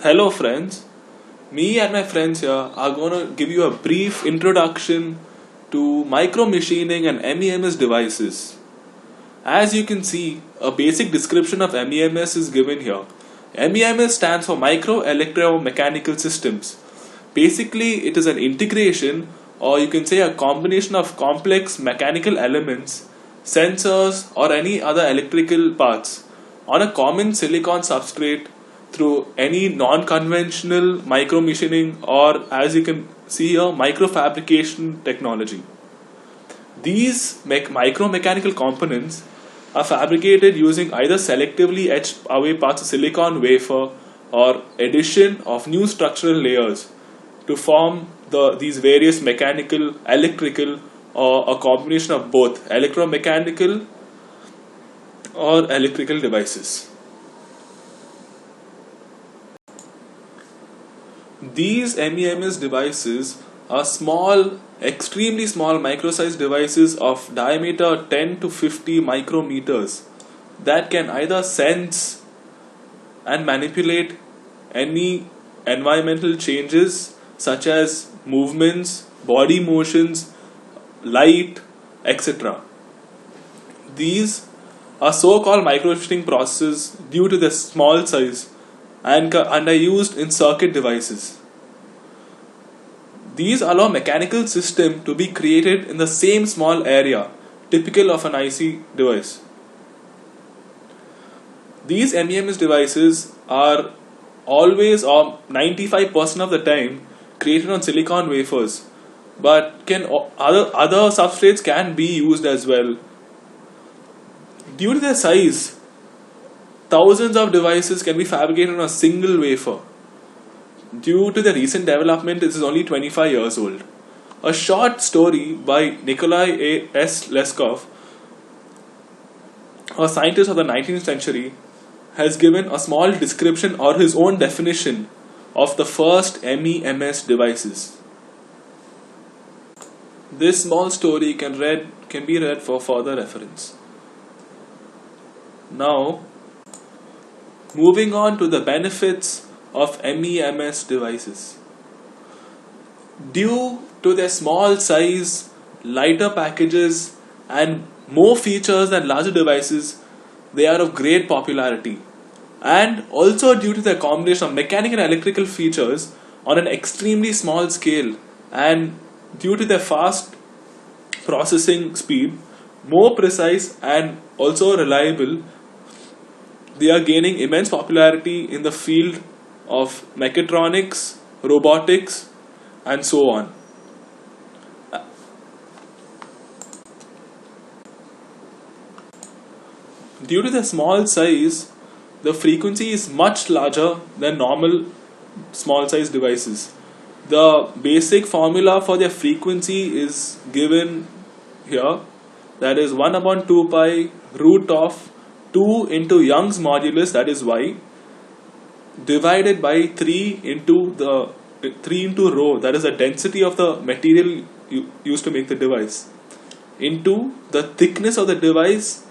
Hello friends, me and my friends here are going to give you a brief introduction to micromachining and MEMS devices. As you can see, a basic description of MEMS is given here. MEMS stands for Micro Electromechanical Systems. Basically, it is an integration, or you can say a combination of complex mechanical elements, sensors, or any other electrical parts on a common silicon substrate through any non-conventional micromachining, or as you can see here, microfabrication technology. These micromechanical components are fabricated using either selectively etched away parts of silicon wafer or addition of new structural layers to form these various mechanical, electrical, or a combination of both electromechanical or electrical devices. These MEMS devices are small, extremely small micro-sized devices of diameter 10 to 50 micrometers that can either sense and manipulate any environmental changes such as movements, body motions, light, etc. These are so-called micromachining processes due to their small size and are used in circuit devices. These allow mechanical system to be created in the same small area, typical of an IC device. These MEMS devices are always, or 95% of the time, created on silicon wafers, but other substrates can be used as well. Due to their size, thousands of devices can be fabricated on a single wafer. Due to the recent development, it is only 25 years old. A short story by Nikolai S. Leskov, a scientist of the 19th century, has given a small description or his own definition of the first MEMS devices. This small story can be read for further reference. Now, moving on to the benefits of MEMS devices. Due to their small size, lighter packages, and more features than larger devices, they are of great popularity. And also due to their combination of mechanical and electrical features on an extremely small scale, and due to their fast processing speed, more precise and also reliable, they are gaining immense popularity in the field of mechatronics, robotics, and so on. Due to the small size, the frequency is much larger than normal small size devices. The basic formula for their frequency is given here, that is 1 upon 2 pi root of 2 into Young's modulus, that is y, divided by 3 into rho, that is the density of the material used to make the device, into the thickness of the device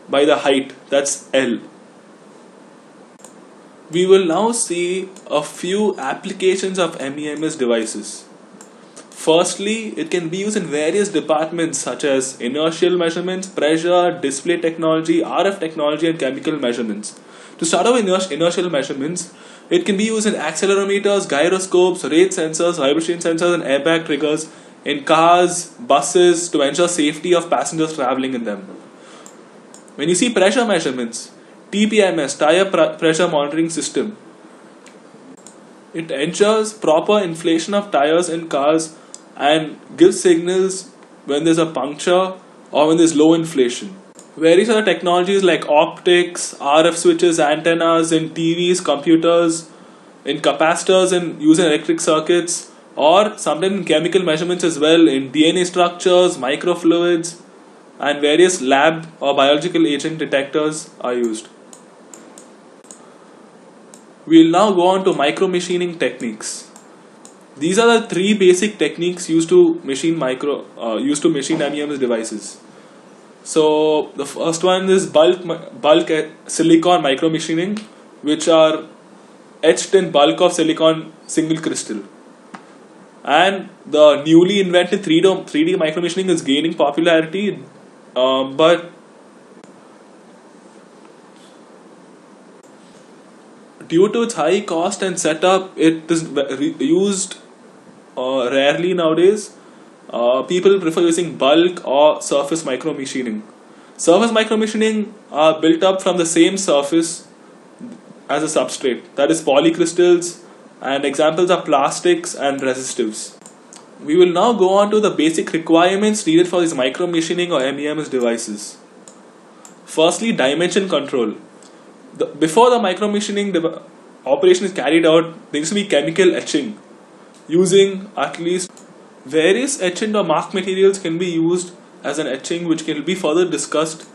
by the height, that's L. We will now see a few applications of MEMS devices. Firstly, it can be used in various departments such as inertial measurements, pressure, display technology, RF technology, and chemical measurements. To start off with inertial measurements, it can be used in accelerometers, gyroscopes, rate sensors, vibration sensors, and airbag triggers in cars, buses to ensure safety of passengers traveling in them. When you see pressure measurements, TPMS, tire pressure monitoring system, it ensures proper inflation of tires in cars and gives signals when there's a puncture or when there's low inflation. Various other technologies like optics, RF switches, antennas in TVs, computers, in capacitors and used in electric circuits, or sometimes in chemical measurements as well in DNA structures, microfluids, and various lab or biological agent detectors are used. We will now go on to micromachining techniques. These are the three basic techniques used to machine MEMS devices. So the first one is bulk silicon micromachining, which are etched in bulk of silicon single crystal. And the newly invented 3D micromachining is gaining popularity, but due to its high cost and setup, it is used rarely nowadays. People prefer using bulk or surface micromachining. Surface micromachining are built up from the same surface as a substrate, that is polycrystals, and examples are plastics and resistives. We will now go on to the basic requirements needed for these micromachining or MEMS devices. Firstly, dimension control. Before the micromachining operation is carried out, there needs to be chemical etching. Using at least various etchant or mark materials can be used as an etching, which can be further discussed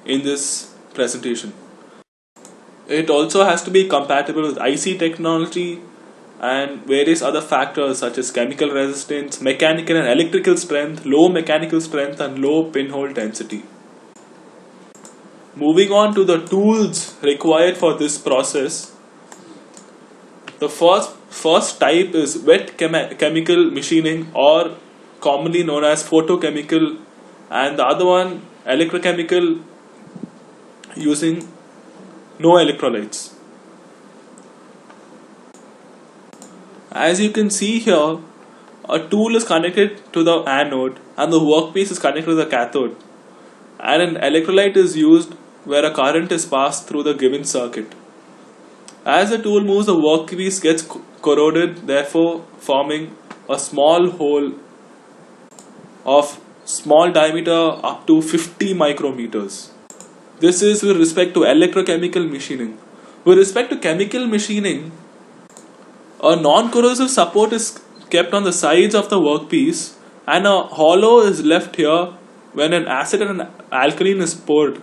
in this presentation. It also has to be compatible with IC technology and various other factors such as chemical resistance, mechanical and electrical strength, low mechanical strength, and low pinhole density. Moving on to the tools required for this process. The first type is wet chemical machining, or commonly known as photochemical, and the other one electrochemical using no electrolytes. As you can see here, a tool is connected to the anode and the workpiece is connected to the cathode, and an electrolyte is used where a current is passed through the given circuit. As the tool moves, the workpiece gets corroded, therefore forming a small hole of small diameter up to 50 micrometers. This is with respect to electrochemical machining. With respect to chemical machining, a non-corrosive support is kept on the sides of the workpiece and a hollow is left here when an acid and an alkaline is poured.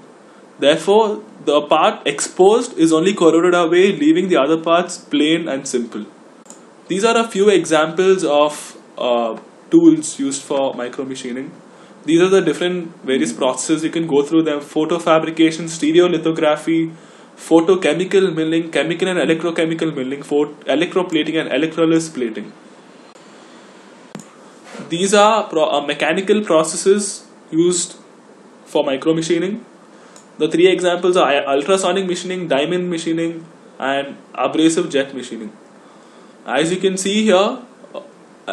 Therefore, the part exposed is only corroded away, leaving the other parts plain and simple. These are a few examples of tools used for micromachining. These are the different various processes. You can go through them: photo fabrication, stereolithography, photochemical milling, chemical and electrochemical milling, electroplating and electroless plating. These are mechanical processes used for micromachining. The three examples are ultrasonic machining, diamond machining, and abrasive jet machining. As you can see here,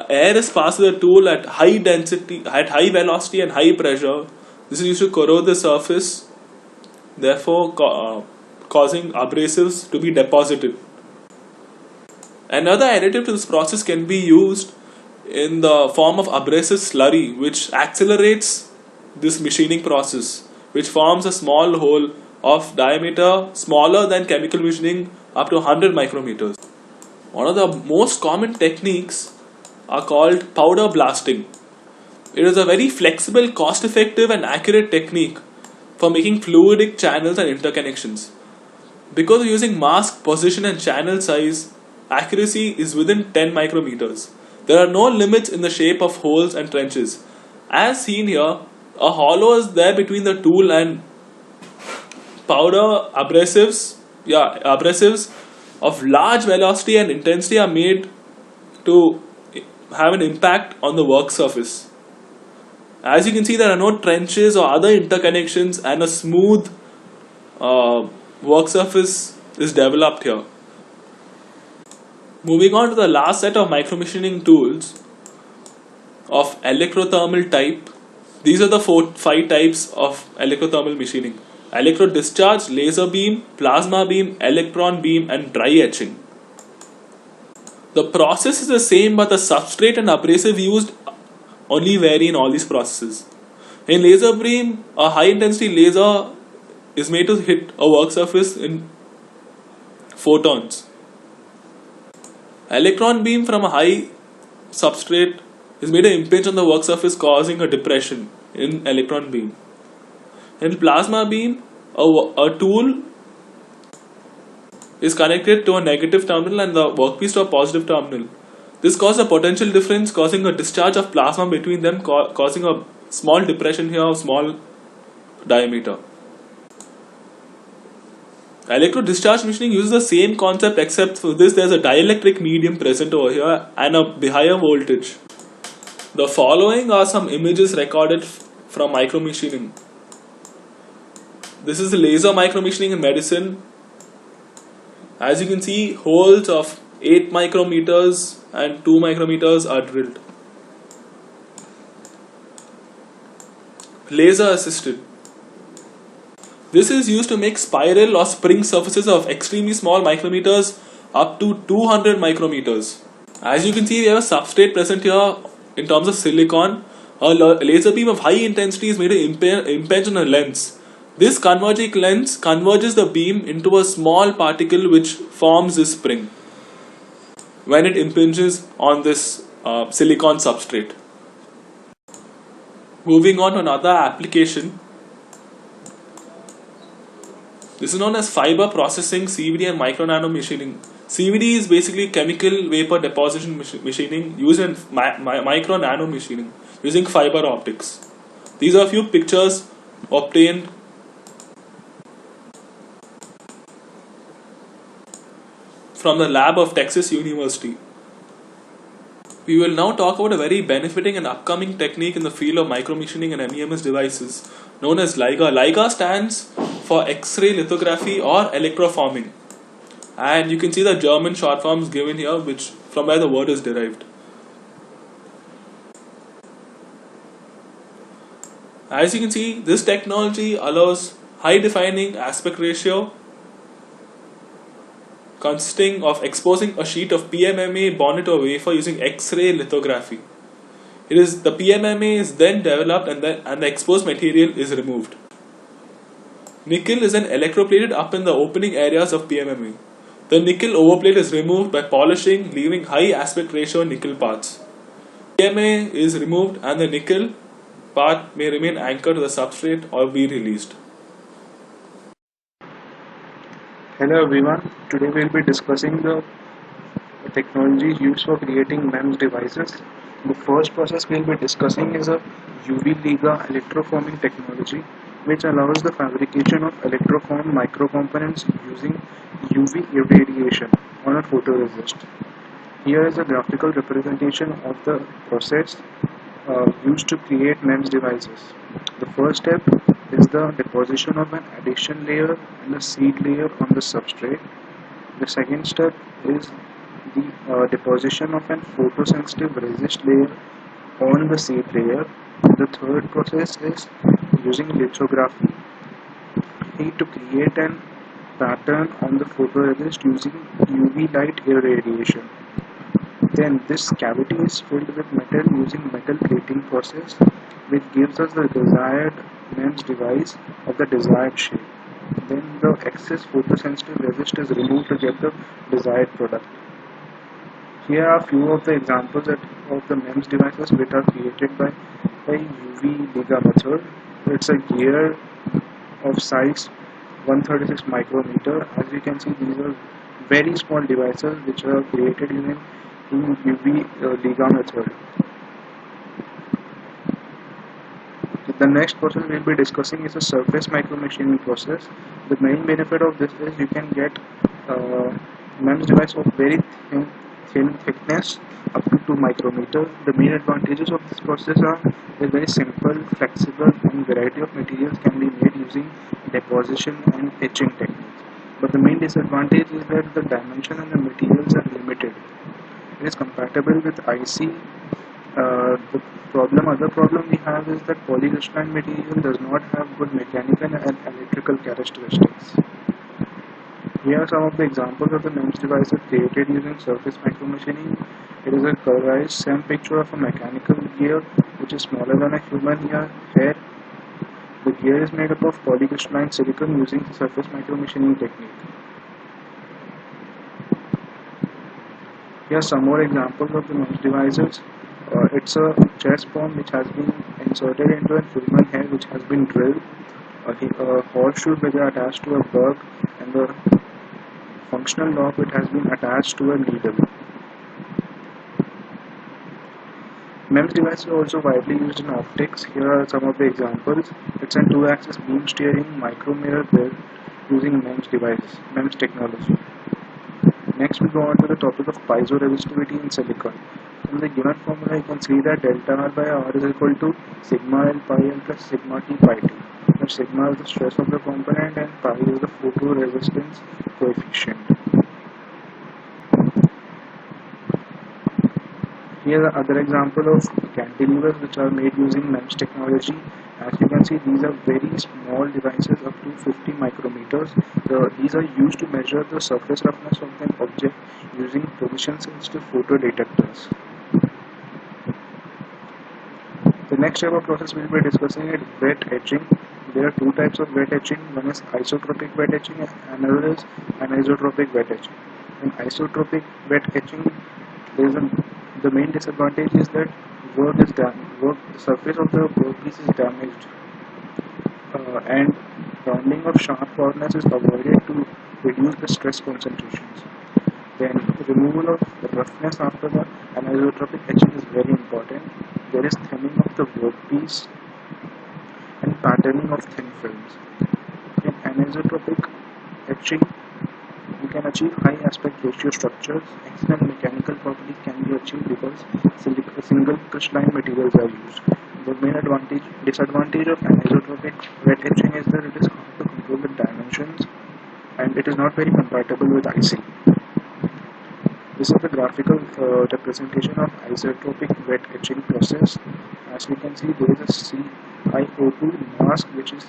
air is passed through the tool at high density, at high velocity and high pressure. This is used to corrode the surface, therefore causing abrasives to be deposited. Another additive to this process can be used in the form of abrasive slurry, which accelerates this machining process, which forms a small hole of diameter smaller than chemical machining up to 100 micrometers. One of the most common techniques are called powder blasting. It is a very flexible, cost-effective and accurate technique for making fluidic channels and interconnections. Because of using mask, position and channel size, accuracy is within 10 micrometers. There are no limits in the shape of holes and trenches. As seen here, a hollow is there between the tool and powder abrasives of large velocity and intensity are made to have an impact on the work surface. As you can see, there are no trenches or other interconnections, and a smooth work surface is developed here. Moving on to the last set of micromachining tools of electrothermal type. These are the 5 types of electrothermal machining: electrode discharge, laser beam, plasma beam, electron beam, and dry etching. The process is the same, but the substrate and abrasive used only vary in all these processes. In laser beam, a high intensity laser is made to hit a work surface in photons. Electron beam from a high substrate is made to impinge on the work surface, causing a depression in electron beam. In plasma beam, a tool is connected to a negative terminal and the workpiece to a positive terminal. This causes a potential difference, causing a discharge of plasma between them, causing a small depression here of small diameter. Electro-discharge machining uses the same concept, except for this there's a dielectric medium present over here and a higher voltage. The following are some images recorded from micromachining. This is the laser micromachining in medicine. As you can see, holes of 8 micrometers and 2 micrometers are drilled. Laser assisted. This is used to make spiral or spring surfaces of extremely small micrometers up to 200 micrometers. As you can see, we have a substrate present here in terms of silicon. A laser beam of high intensity is made to impinge on a lens. This converging lens converges the beam into a small particle which forms this spring when it impinges on this silicon substrate. Moving on to another application. This is known as fiber processing, CVD, and micro-nano machining. CVD is basically chemical vapor deposition machining used in micro-nano machining using fiber optics. These are a few pictures obtained from the lab of Texas University. We will now talk about a very benefiting and upcoming technique in the field of micromachining and MEMS devices known as LIGA. LIGA stands for X-ray lithography or electroforming, and you can see the German short forms given here, which from where the word is derived. As you can see, this technology allows high defining aspect ratio consisting of exposing a sheet of PMMA bonded to a wafer using X-ray lithography. The PMMA is then developed and the exposed material is removed. Nickel is then electroplated up in the opening areas of PMMA. The nickel overplate is removed by polishing, leaving high aspect ratio nickel parts. PMMA is removed and the nickel part may remain anchored to the substrate or be released. Hello everyone, today we will be discussing the technologies used for creating MEMS devices. The first process we will be discussing is a UV Liga electroforming technology, which allows the fabrication of electroformed microcomponents using UV irradiation on a photoresist. Here is a graphical representation of the process used to create MEMS devices. The first step is the deposition of an addition layer and a seed layer on the substrate. The second step is the deposition of an photosensitive resist layer on the seed layer. The third process is using lithography to create an pattern on the photoresist using UV light irradiation. Then this cavity is filled with metal using metal plating process, which gives us the desired MEMS device of the desired shape. Then the excess photosensitive resist is removed to get the desired product. Here are few of the examples of the MEMS devices which are created by UV Liga method. It's a gear of size 136 micrometer. As you can see, these are very small devices which are created using UV Liga method. The next process we will be discussing is a surface micromachining process. The main benefit of this is you can get MEMS device of very thin thickness up to 2 micrometer. The main advantages of this process are very simple, flexible, and variety of materials can be made using deposition and etching techniques. But the main disadvantage is that the dimension and the materials are limited. It is compatible with IC. Other problem we have is that polycrystalline material does not have good mechanical and electrical characteristics. Here are some of the examples of the MEMS devices created using surface micromachining. It is a colorized SEM picture of a mechanical gear which is smaller than a human hair. The gear is made up of polycrystalline silicon using the surface micromachining technique. Here are some more examples of the MEMS devices. It's a chest bomb which has been inserted into a human hair which has been drilled. A horseshoe which is attached to a bug, and the functional lock which has been attached to a needle. MEMS devices are also widely used in optics. Here are some of the examples. It's a 2-axis beam steering micro mirror build using MEMS devices, MEMS technology. Next we go on to the topic of piezoresistivity in silicon. From the given formula you can see that delta R by R is equal to sigma L pi L plus sigma T pi T. Where sigma is the stress of the component and pi is the photoresistance coefficient. Here are other example of cantilevers which are made using MEMS technology. As you can see, these are very small devices up to 50 micrometers. These are used to measure the surface roughness of an object using position-sensitive photodetectors. The next type of process we will be discussing is wet etching. There are two types of wet etching. One is isotropic wet etching and another is anisotropic wet etching. In isotropic wet etching, the main disadvantage is that the surface of the workpiece is damaged, and rounding of sharp corners is avoided to reduce the stress concentrations. Then removal of roughness after the anisotropic etching is very important. There is thinning of the workpiece and patterning of thin films. In anisotropic etching, you can achieve high aspect ratio structures. Excellent mechanical properties can be achieved because single crystalline materials are used. The main disadvantage of anisotropic wet etching is that it is hard to control the dimensions and it is not very compatible with IC. This is the graphical representation of isotropic wet etching process. As we can see, there is a CiO2 mask which is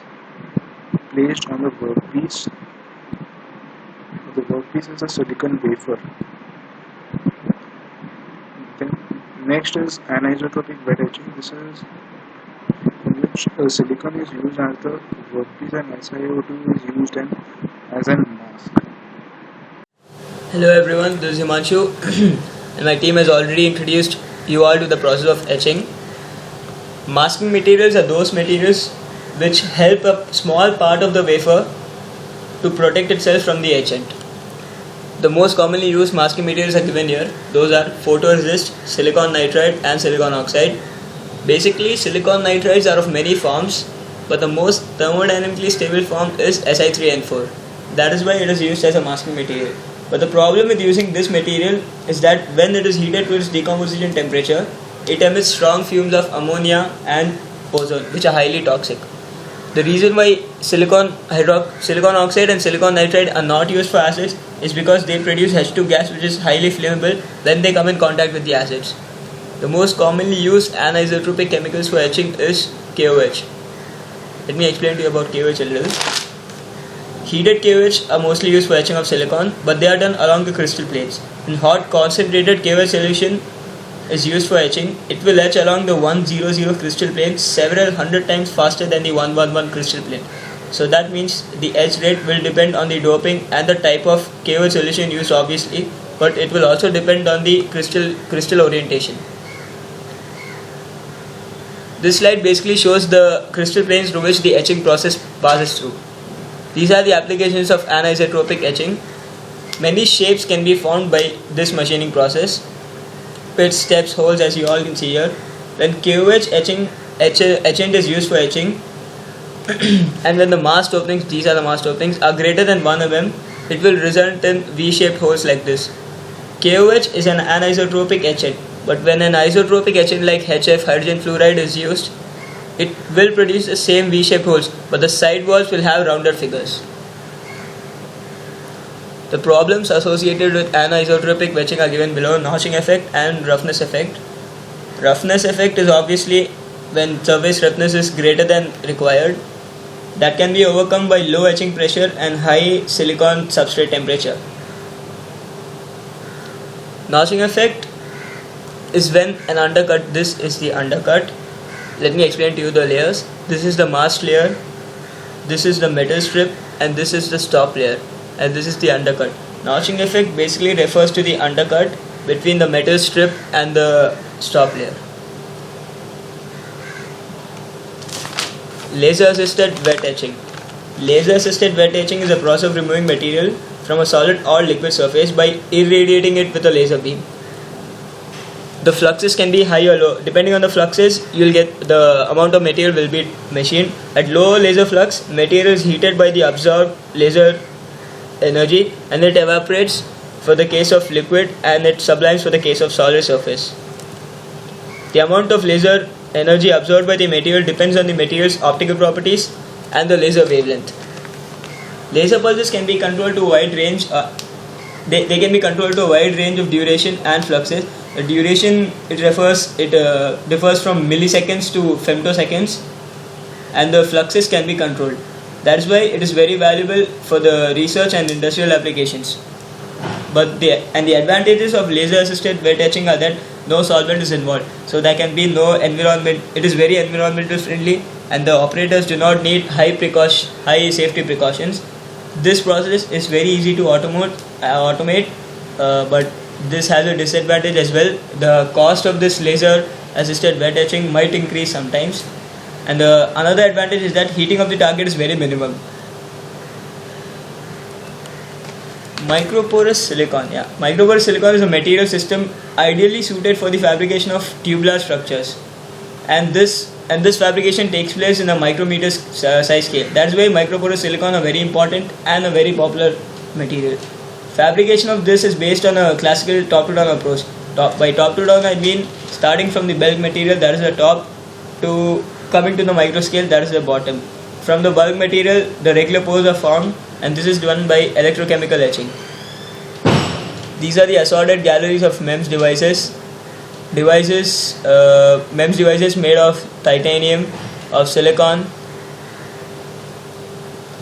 placed on the workpiece. The workpiece is a silicon wafer. Then next is anisotropic wet etching. This is in which silicon is used as the workpiece and SiO2 is used as a mask. Hello everyone, this is Himanshu and my team has already introduced you all to the process of etching. Masking materials are those materials which help a small part of the wafer to protect itself from the etchant. The most commonly used masking materials are given here. Those are photoresist, silicon nitride and silicon oxide. Basically, silicon nitrides are of many forms, but the most thermodynamically stable form is Si3N4. That is why it is used as a masking material. But the problem with using this material is that when it is heated to its decomposition temperature, it emits strong fumes of ammonia and ozone, which are highly toxic. The reason why silicon oxide and silicon nitride are not used for acids is because they produce H2 gas, which is highly flammable when they come in contact with the acids. The most commonly used anisotropic chemicals for etching is KOH. Let me explain to you about KOH a little. Heated KOH are mostly used for etching of silicon, but they are done along the crystal planes. In hot concentrated KOH solution is used for etching, it will etch along the 100 crystal plane several hundred times faster than the 111 crystal plane. So that means the etch rate will depend on the doping and the type of KOH solution used obviously, but it will also depend on the crystal orientation. This slide basically shows the crystal planes through which the etching process passes through. These are the applications of anisotropic etching. Many shapes can be formed by this machining process. Pits, steps, holes, as you all can see here. When KOH etchant is used for etching, and when the masked openings, these are the masked openings, are greater than 1 mm, it will result in V-shaped holes like this. KOH is an anisotropic etchant, but when an isotropic etchant like HF, hydrogen fluoride, is used, it will produce the same V-shaped holes, but the side walls will have rounded figures. The problems associated with anisotropic etching are given below: notching effect and roughness effect. Roughness effect is obviously when surface roughness is greater than required. That can be overcome by low etching pressure and high silicon substrate temperature. Notching effect is when an undercut, this is the undercut. Let me explain to you the layers. This is the masked layer, this is the metal strip, and this is the stop layer, and this is the undercut. Notching effect basically refers to the undercut between the metal strip and the stop layer. Laser assisted wet etching. Laser assisted wet etching is a process of removing material from a solid or liquid surface by irradiating it with a laser beam. the fluxes can be high or low. Depending on the fluxes, you'll get the amount of material will be machined. At low laser flux, material is heated by the absorbed laser energy and it evaporates for the case of liquid and it sublimes for the case of solid surface. The amount of laser energy absorbed by the material depends on the material's optical properties and the laser wavelength. Laser pulses can be controlled to a wide range. They can be controlled to a wide range of duration and fluxes. The duration it differs from milliseconds to femtoseconds, and the fluxes can be controlled. That's why it is very valuable for the research and industrial applications. But the advantages of laser assisted wet etching are that no solvent is involved, so there can be no environment. It is very environmental friendly, and the operators do not need high safety precautions. This process is very easy to automate, but this has a disadvantage as well. The cost of this laser assisted wet etching might increase sometimes, and another advantage is that heating of the target is very minimum. Microporous silicon. Microporous silicon is a material system ideally suited for the fabrication of tubular structures, and this fabrication takes place in a micrometer size scale. That's why microporous silicon are very important and a very popular material. Fabrication of this is based on a classical top-to-down approach. By top-to-down, I mean starting from the bulk material, that is the top, to coming to the micro scale, that is the bottom. From the bulk material, the regular pores are formed, and this is done by electrochemical etching. These are the assorted galleries of MEMS devices. MEMS devices made of titanium, of silicon.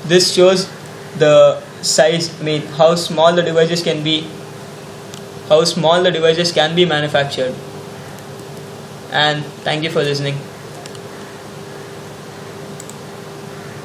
This shows the size, how small the devices can be, manufactured. And thank you for listening.